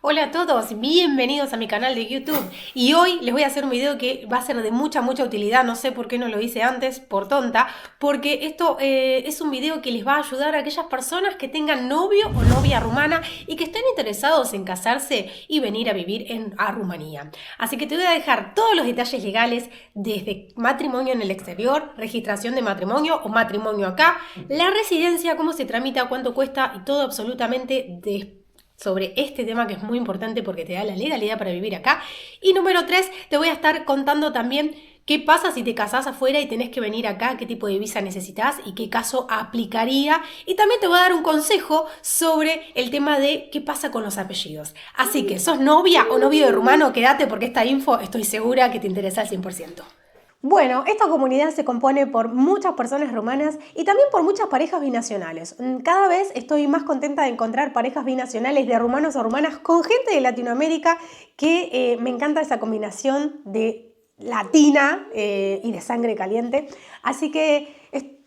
Hola a todos, bienvenidos a mi canal de YouTube y hoy les voy a hacer un video que va a ser de mucha utilidad, no sé por qué no lo hice antes, por tonta, porque esto es un video que les va a ayudar a aquellas personas que tengan novio o novia rumana y que estén interesados en casarse y venir a vivir a Rumanía. Así que te voy a dejar todos los detalles legales desde matrimonio en el exterior, registración de matrimonio o matrimonio acá, la residencia, cómo se tramita, cuánto cuesta y todo absolutamente sobre este tema que es muy importante porque te da la legalidad para vivir acá. Y número 3, te voy a estar contando también qué pasa si te casás afuera y tenés que venir acá, qué tipo de visa necesitas y qué caso aplicaría. Y también te voy a dar un consejo sobre el tema de qué pasa con los apellidos. Así que, ¿sos novia o novio de rumano? Quédate porque esta info estoy segura que te interesa al 100%. Bueno, esta comunidad se compone por muchas personas rumanas y también por muchas parejas binacionales. Cada vez estoy más contenta de encontrar parejas binacionales de rumanos o rumanas con gente de Latinoamérica que me encanta esa combinación de latina y de sangre caliente. Así que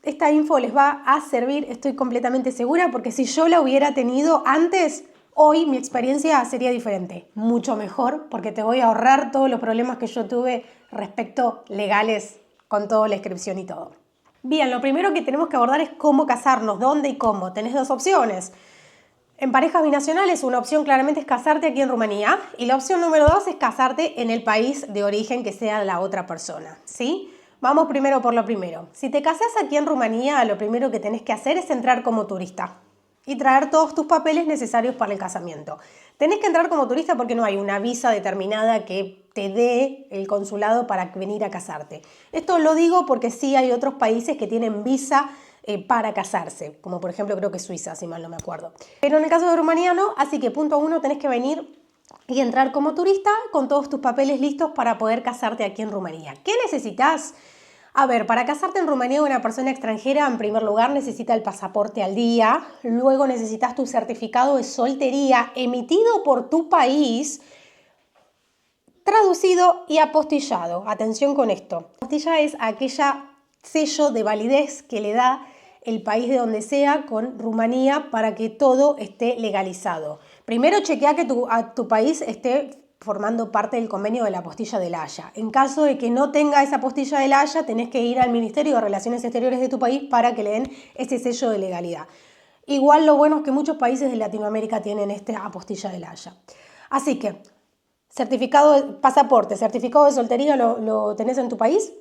esta info les va a servir, estoy completamente segura, porque si yo la hubiera tenido antes, hoy mi experiencia sería diferente, mucho mejor, porque te voy a ahorrar todos los problemas que yo tuve respecto legales con toda la inscripción y todo. Bien, lo primero que tenemos que abordar es cómo casarnos, dónde y cómo. Tenés dos opciones. En parejas binacionales, una opción claramente es casarte aquí en Rumanía y la opción número 2 es casarte en el país de origen que sea la otra persona, ¿sí? Vamos primero por lo primero. Si te casas aquí en Rumanía, lo primero que tenés que hacer es entrar como turista y traer todos tus papeles necesarios para el casamiento. Tenés que entrar como turista porque no hay una visa determinada que te dé el consulado para venir a casarte. Esto lo digo porque sí hay otros países que tienen visa para casarse, como por ejemplo creo que Suiza, si mal no me acuerdo. Pero en el caso de Rumanía no, así que punto 1, tenés que venir y entrar como turista con todos tus papeles listos para poder casarte aquí en Rumanía. ¿Qué necesitas? A ver, para casarte en Rumanía una persona extranjera, en primer lugar necesita el pasaporte al día, luego necesitas tu certificado de soltería emitido por tu país, traducido y apostillado. Atención con esto. Apostilla es aquella sello de validez que le da el país de donde sea con Rumanía para que todo esté legalizado. Primero chequea que tu país esté formando parte del convenio de la apostilla de La Haya. En caso de que no tenga esa apostilla de La Haya, tenés que ir al Ministerio de Relaciones Exteriores de tu país para que le den ese sello de legalidad. Igual lo bueno es que muchos países de Latinoamérica tienen esta apostilla de La Haya. Así que certificado de pasaporte, certificado de soltería lo tenés en tu país,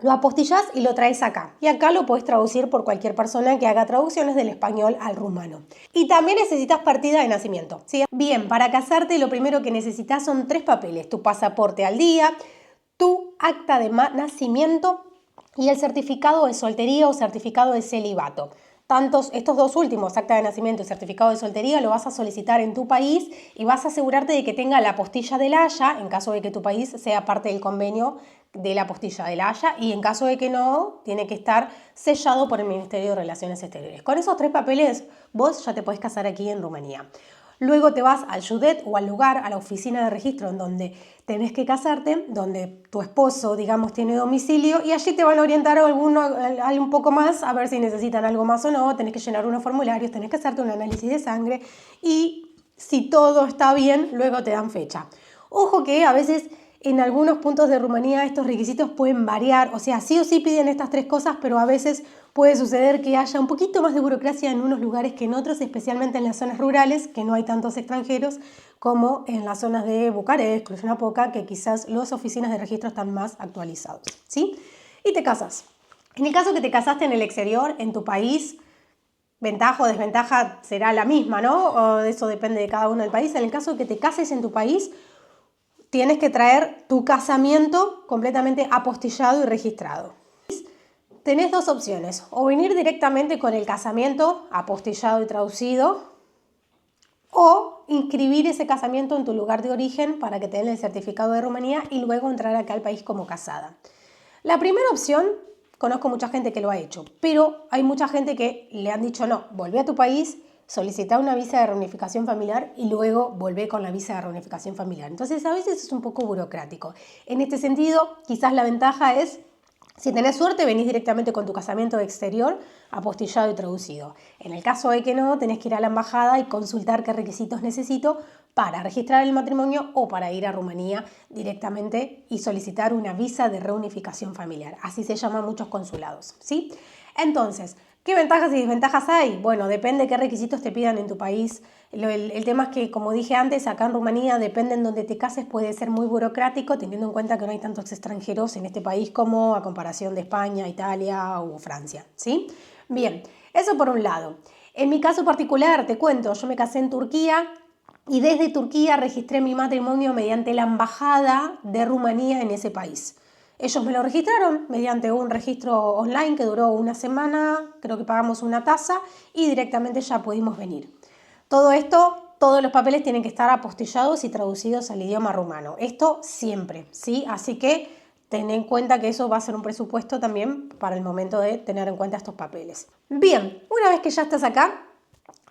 lo apostillás y lo traes acá. Y acá lo puedes traducir por cualquier persona que haga traducciones del español al rumano. Y también necesitas partida de nacimiento, ¿sí? Bien, para casarte lo primero que necesitas son 3 papeles. Tu pasaporte al día, tu acta de nacimiento y el certificado de soltería o certificado de celibato. Estos dos últimos, acta de nacimiento y certificado de soltería, lo vas a solicitar en tu país y vas a asegurarte de que tenga la apostilla de La Haya, en caso de que tu país sea parte del convenio de la apostilla de La Haya, y en caso de que no, tiene que estar sellado por el Ministerio de Relaciones Exteriores. Con esos 3 papeles, vos ya te podés casar aquí en Rumanía. Luego te vas al Judet o al lugar, a la oficina de registro en donde tenés que casarte, donde tu esposo, digamos, tiene domicilio y allí te van a orientar un poco más a ver si necesitan algo más o no, tenés que llenar unos formularios, tenés que hacerte un análisis de sangre y si todo está bien, luego te dan fecha. Ojo que a veces en algunos puntos de Rumanía estos requisitos pueden variar, o sea, sí o sí piden estas 3 cosas, pero a veces puede suceder que haya un poquito más de burocracia en unos lugares que en otros, especialmente en las zonas rurales, que no hay tantos extranjeros, como en las zonas de Bucarest, Cluj-Napoca, que quizás las oficinas de registro están más actualizados, ¿sí? Y te casas. En el caso que te casaste en el exterior, en tu país, ventaja o desventaja será la misma, ¿no? O eso depende de cada uno del país. En el caso de que te cases en tu país, tienes que traer tu casamiento completamente apostillado y registrado. Tenés 2 opciones, o venir directamente con el casamiento apostillado y traducido, o inscribir ese casamiento en tu lugar de origen para que te den el certificado de Rumanía y luego entrar acá al país como casada. La primera opción, conozco mucha gente que lo ha hecho, pero hay mucha gente que le han dicho no, volvé a tu país, solicita una visa de reunificación familiar y luego volvé con la visa de reunificación familiar. Entonces a veces es un poco burocrático. En este sentido, quizás la ventaja es, si tenés suerte, venís directamente con tu casamiento exterior, apostillado y traducido. En el caso de que no, tenés que ir a la embajada y consultar qué requisitos necesito para registrar el matrimonio o para ir a Rumanía directamente y solicitar una visa de reunificación familiar. Así se llaman muchos consulados, ¿sí? Entonces, ¿qué ventajas y desventajas hay? Bueno, depende qué requisitos te pidan en tu país. El tema es que, como dije antes, acá en Rumanía, depende en donde te cases, puede ser muy burocrático, teniendo en cuenta que no hay tantos extranjeros en este país como a comparación de España, Italia o Francia, ¿sí? Bien, eso por un lado. En mi caso particular, te cuento, yo me casé en Turquía y desde Turquía registré mi matrimonio mediante la embajada de Rumanía en ese país. Ellos me lo registraron mediante un registro online que duró una semana, creo que pagamos una tasa y directamente ya pudimos venir. Todo esto, todos los papeles tienen que estar apostillados y traducidos al idioma rumano. Esto siempre, ¿sí? Así que ten en cuenta que eso va a ser un presupuesto también para el momento de tener en cuenta estos papeles. Bien, una vez que ya estás acá,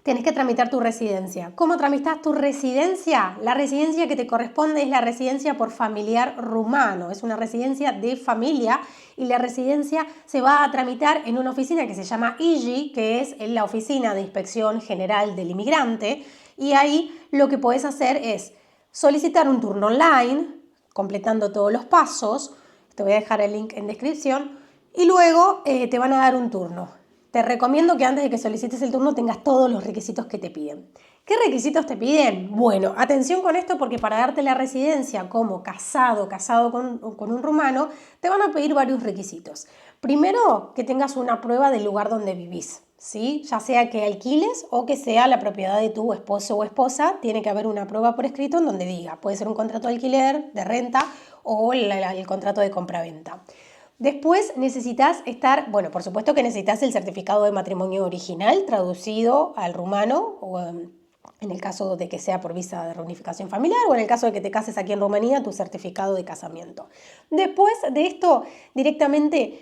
tienes que tramitar tu residencia. ¿Cómo tramitas tu residencia? La residencia que te corresponde es la residencia por familiar rumano. Es una residencia de familia y la residencia se va a tramitar en una oficina que se llama IGI, que es la Oficina de Inspección General del Inmigrante. Y ahí lo que puedes hacer es solicitar un turno online, completando todos los pasos. Te voy a dejar el link en descripción. Y luego te van a dar un turno. Te recomiendo que antes de que solicites el turno tengas todos los requisitos que te piden. ¿Qué requisitos te piden? Bueno, atención con esto porque para darte la residencia como casado con un rumano, te van a pedir varios requisitos. Primero, que tengas una prueba del lugar donde vivís, ¿sí? Ya sea que alquiles o que sea la propiedad de tu esposo o esposa, tiene que haber una prueba por escrito en donde diga, puede ser un contrato de alquiler, de renta o el contrato de compraventa. Después necesitas bueno, por supuesto que necesitas el certificado de matrimonio original traducido al rumano, o en el caso de que sea por visa de reunificación familiar, o en el caso de que te cases aquí en Rumanía, tu certificado de casamiento. Después de esto, directamente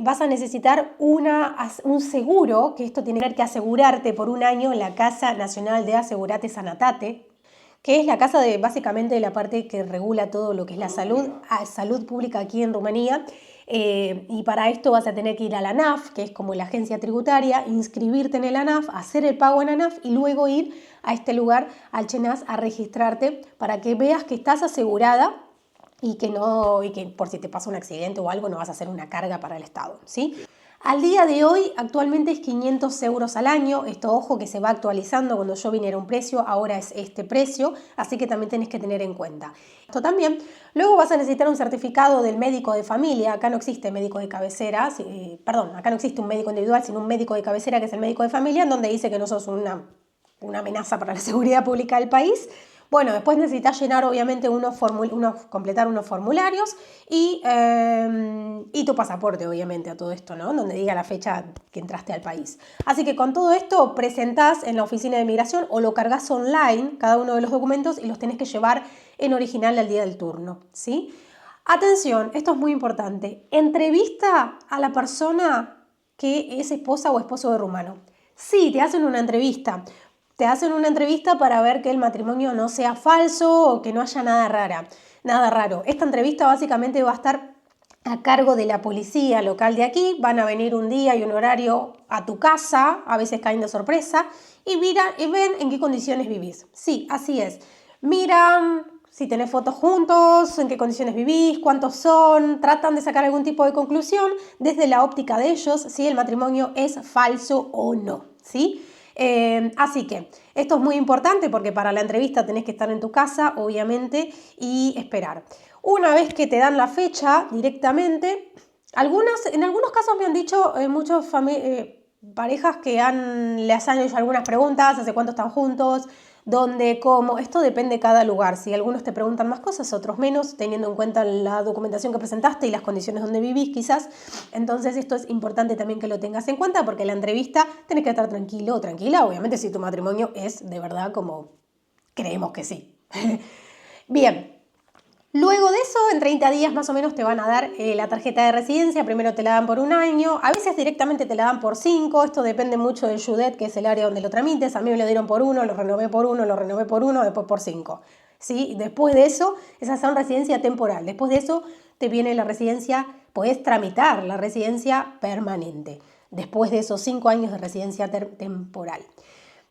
vas a necesitar un seguro, que esto tiene que asegurarte por un año en la Casa Nacional de Asegurate Sanatate, que es la casa de básicamente la parte que regula todo lo que es la salud pública aquí en Rumanía. Y para esto vas a tener que ir a la ANAF, que es como la agencia tributaria, inscribirte en el ANAF, hacer el pago en ANAF y luego ir a este lugar, al CENAS, a registrarte para que veas que estás asegurada y que por si te pasa un accidente o algo no vas a hacer una carga para el Estado, ¿sí? Al día de hoy, actualmente es 500 euros al año. Esto, ojo, que se va actualizando. Cuando yo vine era un precio, ahora es este precio. Así que también tenés que tener en cuenta. Esto también. Luego vas a necesitar un certificado del médico de familia. Acá no existe médico de cabecera. Acá no existe un médico individual, sino un médico de cabecera, que es el médico de familia, en donde dice que no sos una amenaza para la seguridad pública del país. Bueno, después necesitas llenar obviamente completar unos formularios y tu pasaporte obviamente a todo esto, ¿no? Donde diga la fecha que entraste al país. Así que con todo esto presentás en la oficina de migración o lo cargas online, cada uno de los documentos, y los tenés que llevar en original al día del turno, ¿sí? Atención, esto es muy importante. Entrevista a la persona que es esposa o esposo de rumano. Sí, te hacen una entrevista. Te hacen una entrevista para ver que el matrimonio no sea falso o que no haya nada raro. Esta entrevista básicamente va a estar a cargo de la policía local de aquí. Van a venir un día y un horario a tu casa, a veces caen de sorpresa, y ven en qué condiciones vivís. Sí, así es. Miran si tenés fotos juntos, en qué condiciones vivís, cuántos son, tratan de sacar algún tipo de conclusión desde la óptica de ellos si el matrimonio es falso o no, ¿sí? Así que esto es muy importante porque para la entrevista tenés que estar en tu casa, obviamente, y esperar. Una vez que te dan la fecha directamente, en algunos casos me han dicho muchas parejas que les han hecho algunas preguntas, hace cuánto están juntos, dónde, cómo. Esto depende de cada lugar. Si algunos te preguntan más cosas, otros menos, teniendo en cuenta la documentación que presentaste y las condiciones donde vivís quizás. Entonces esto es importante también que lo tengas en cuenta porque en la entrevista tenés que estar tranquilo o tranquila, obviamente si tu matrimonio es de verdad como creemos que sí. Bien. Luego de eso, en 30 días más o menos te van a dar la tarjeta de residencia. Primero te la dan por un año, a veces directamente te la dan por 5. Esto depende mucho del Judet, que es el área donde lo tramites. A mí me lo dieron por 1, lo renové por 1, después por 5. ¿Sí? Después de eso, esa es una residencia temporal. Después de eso te viene la residencia, podés tramitar la residencia permanente. Después de esos 5 años de residencia temporal.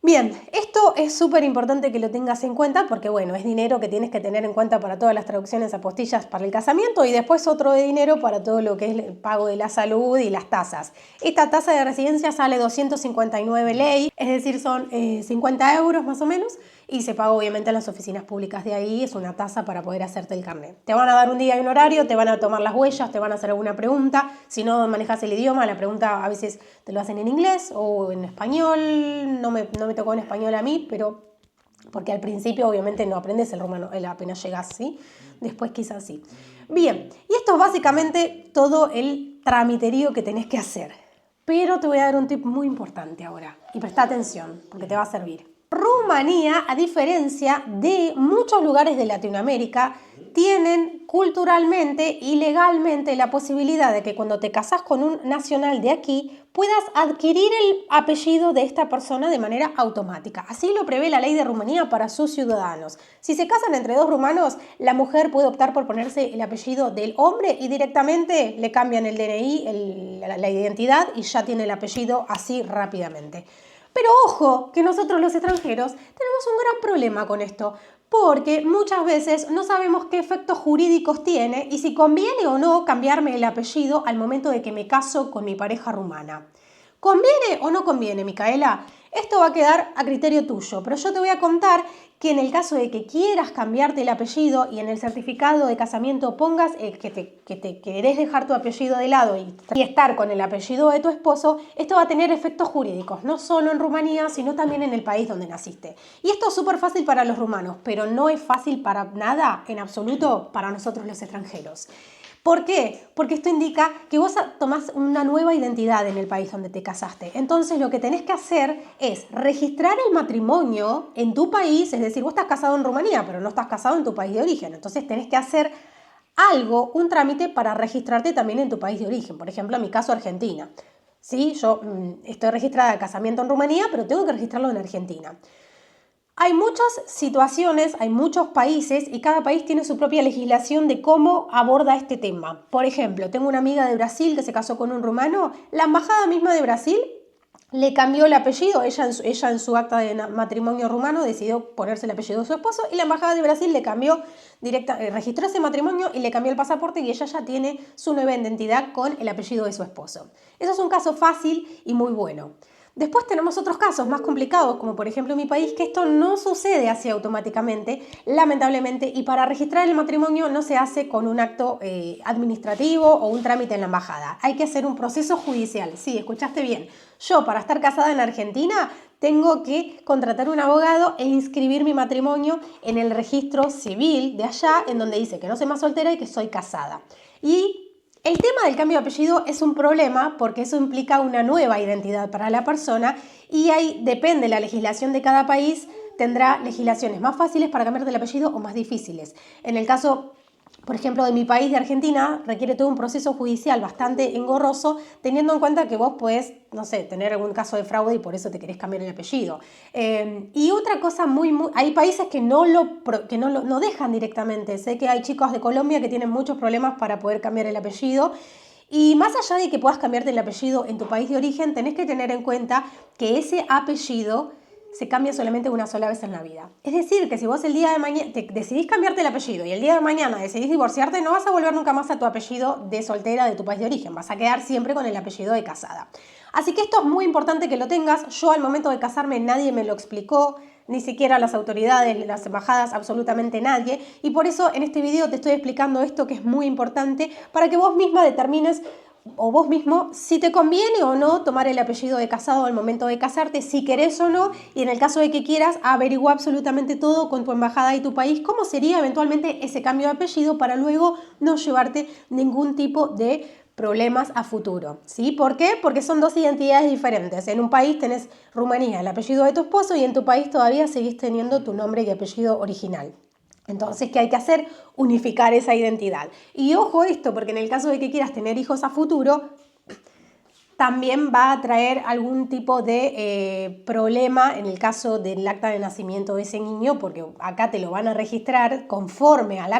Bien, esto es súper importante que lo tengas en cuenta porque, bueno, es dinero que tienes que tener en cuenta para todas las traducciones apostillas para el casamiento y después otro de dinero para todo lo que es el pago de la salud y las tasas. Esta tasa de residencia sale 259 ley, es decir, son 50 euros más o menos y se paga obviamente en las oficinas públicas de ahí, es una tasa para poder hacerte el carnet. Te van a dar un día y un horario, te van a tomar las huellas, te van a hacer alguna pregunta, si no manejas el idioma, la pregunta a veces te lo hacen en inglés o en español, no me tocó en español a mí, pero porque al principio obviamente no aprendes el rumano, apenas llegas, ¿sí? Después quizás sí. Bien, y esto es básicamente todo el tramiterío que tenés que hacer. Pero te voy a dar un tip muy importante ahora, y presta atención, porque te va a servir. Rumanía, a diferencia de muchos lugares de Latinoamérica, tienen culturalmente y legalmente la posibilidad de que cuando te casas con un nacional de aquí puedas adquirir el apellido de esta persona de manera automática. Así lo prevé la ley de Rumanía para sus ciudadanos. Si se casan entre dos rumanos, la mujer puede optar por ponerse el apellido del hombre y directamente le cambian el DNI, la identidad y ya tiene el apellido así rápidamente. Pero ojo, que nosotros los extranjeros tenemos un gran problema con esto, porque muchas veces no sabemos qué efectos jurídicos tiene y si conviene o no cambiarme el apellido al momento de que me caso con mi pareja rumana. ¿Conviene o no conviene, Micaela? Esto va a quedar a criterio tuyo, pero yo te voy a contar que en el caso de que quieras cambiarte el apellido y en el certificado de casamiento pongas que te querés dejar tu apellido de lado y estar con el apellido de tu esposo, esto va a tener efectos jurídicos, no solo en Rumanía, sino también en el país donde naciste. Y esto es súper fácil para los rumanos, pero no es fácil para nada, en absoluto, para nosotros los extranjeros. ¿Por qué? Porque esto indica que vos tomás una nueva identidad en el país donde te casaste. Entonces lo que tenés que hacer es registrar el matrimonio en tu país, es decir, vos estás casado en Rumanía, pero no estás casado en tu país de origen. Entonces tenés que hacer algo, un trámite para registrarte también en tu país de origen. Por ejemplo, en mi caso, Argentina. ¿Sí? Yo estoy registrada de casamiento en Rumanía, pero tengo que registrarlo en Argentina. Hay muchas situaciones, hay muchos países y cada país tiene su propia legislación de cómo aborda este tema. Por ejemplo, tengo una amiga de Brasil que se casó con un rumano. La embajada misma de Brasil le cambió el apellido. Ella en su acta de matrimonio rumano decidió ponerse el apellido de su esposo y la embajada de Brasil le cambió registró ese matrimonio y le cambió el pasaporte y ella ya tiene su nueva identidad con el apellido de su esposo. Eso es un caso fácil y muy bueno. Después tenemos otros casos más complicados, como por ejemplo en mi país, que esto no sucede así automáticamente, lamentablemente, y para registrar el matrimonio no se hace con un acto administrativo o un trámite en la embajada. Hay que hacer un proceso judicial. Sí, escuchaste bien. Yo, para estar casada en Argentina, tengo que contratar un abogado e inscribir mi matrimonio en el registro civil de allá, en donde dice que no soy más soltera y que soy casada. Y el tema del cambio de apellido es un problema porque eso implica una nueva identidad para la persona y ahí depende la legislación de cada país, tendrá legislaciones más fáciles para cambiar el apellido o más difíciles. En el caso, por ejemplo, de mi país, de Argentina, requiere todo un proceso judicial bastante engorroso, teniendo en cuenta que vos podés, no sé, tener algún caso de fraude y por eso te querés cambiar el apellido. Y otra cosa hay países que no dejan directamente. Sé que hay chicos de Colombia que tienen muchos problemas para poder cambiar el apellido. Y más allá de que puedas cambiarte el apellido en tu país de origen, tenés que tener en cuenta que ese apellido se cambia solamente una sola vez en la vida. Es decir, que si vos el día de mañana decidís cambiarte el apellido y el día de mañana decidís divorciarte, no vas a volver nunca más a tu apellido de soltera de tu país de origen. Vas a quedar siempre con el apellido de casada. Así que esto es muy importante que lo tengas. Yo al momento de casarme nadie me lo explicó, ni siquiera las autoridades, las embajadas, absolutamente nadie. Y por eso en este video te estoy explicando esto que es muy importante para que vos misma determines o vos mismo si te conviene o no tomar el apellido de casado al momento de casarte, si querés o no, y en el caso de que quieras, averigua absolutamente todo con tu embajada y tu país, cómo sería eventualmente ese cambio de apellido para luego no llevarte ningún tipo de problemas a futuro, ¿sí? ¿Por qué? Porque son dos identidades diferentes. En un país tenés Rumanía, el apellido de tu esposo, y en tu país todavía seguís teniendo tu nombre y apellido original. Entonces, ¿qué hay que hacer? Unificar esa identidad. Y ojo esto, porque en el caso de que quieras tener hijos a futuro, también va a traer algún tipo de problema en el caso del acta de nacimiento de ese niño, porque acá te lo van a registrar conforme al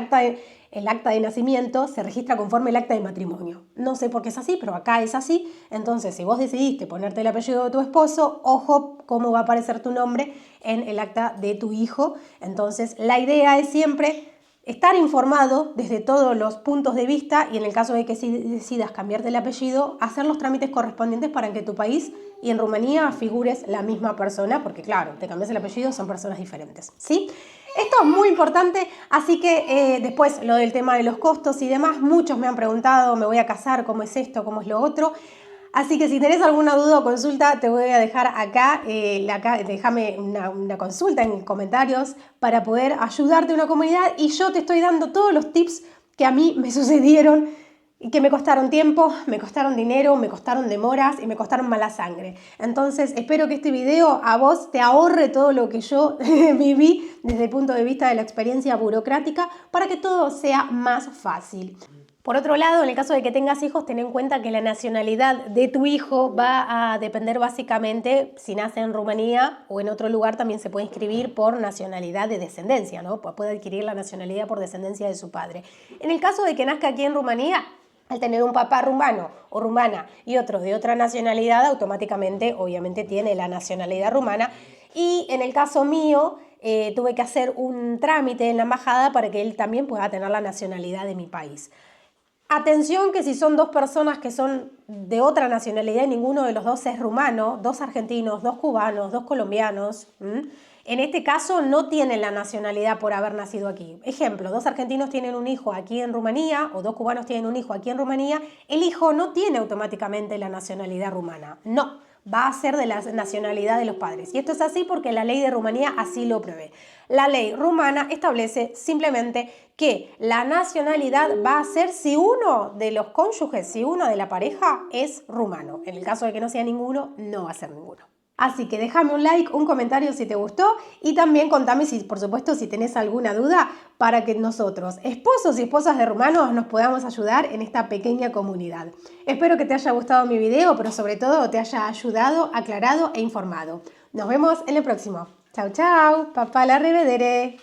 el acta de nacimiento, se registra conforme el acta de matrimonio. No sé por qué es así, pero acá es así. Entonces, si vos decidiste ponerte el apellido de tu esposo, ojo cómo va a aparecer tu nombre en el acta de tu hijo. Entonces, la idea es siempre estar informado desde todos los puntos de vista y en el caso de que si decidas cambiarte el apellido, hacer los trámites correspondientes para que en tu país y en Rumanía figures la misma persona, porque claro, te cambias el apellido, son personas diferentes, ¿sí? Esto es muy importante, así que después lo del tema de los costos y demás, muchos me han preguntado, me voy a casar, ¿cómo es esto, cómo es lo otro? Así que si tenés alguna duda o consulta, te voy a dejar acá, déjame una consulta en comentarios para poder ayudarte a una comunidad y yo te estoy dando todos los tips que a mí me sucedieron y que me costaron tiempo, me costaron dinero, me costaron demoras y me costaron mala sangre. Entonces espero que este video a vos te ahorre todo lo que yo viví desde el punto de vista de la experiencia burocrática para que todo sea más fácil. Por otro lado, en el caso de que tengas hijos, ten en cuenta que la nacionalidad de tu hijo va a depender básicamente si nace en Rumanía o en otro lugar también se puede inscribir por nacionalidad de descendencia, ¿no? Puede adquirir la nacionalidad por descendencia de su padre. En el caso de que nazca aquí en Rumanía, al tener un papá rumano o rumana y otro de otra nacionalidad, automáticamente, obviamente, tiene la nacionalidad rumana. Y en el caso mío, tuve que hacer un trámite en la embajada para que él también pueda tener la nacionalidad de mi país. Atención que si son dos personas que son de otra nacionalidad y ninguno de los dos es rumano, dos argentinos, dos cubanos, dos colombianos, en este caso no tienen la nacionalidad por haber nacido aquí. Ejemplo, dos argentinos tienen un hijo aquí en Rumanía o dos cubanos tienen un hijo aquí en Rumanía, el hijo no tiene automáticamente la nacionalidad rumana, no. Va a ser de la nacionalidad de los padres. Y esto es así porque la ley de Rumanía así lo prevé. La ley rumana establece simplemente que la nacionalidad va a ser si uno de los cónyuges, si uno de la pareja es rumano. En el caso de que no sea ninguno, no va a ser ninguno. Así que déjame un like, un comentario si te gustó y también contame, si, por supuesto, si tenés alguna duda para que nosotros, esposos y esposas de rumanos, nos podamos ayudar en esta pequeña comunidad. Espero que te haya gustado mi video, pero sobre todo te haya ayudado, aclarado e informado. Nos vemos en el próximo. Chau, chau. Papá la revedere.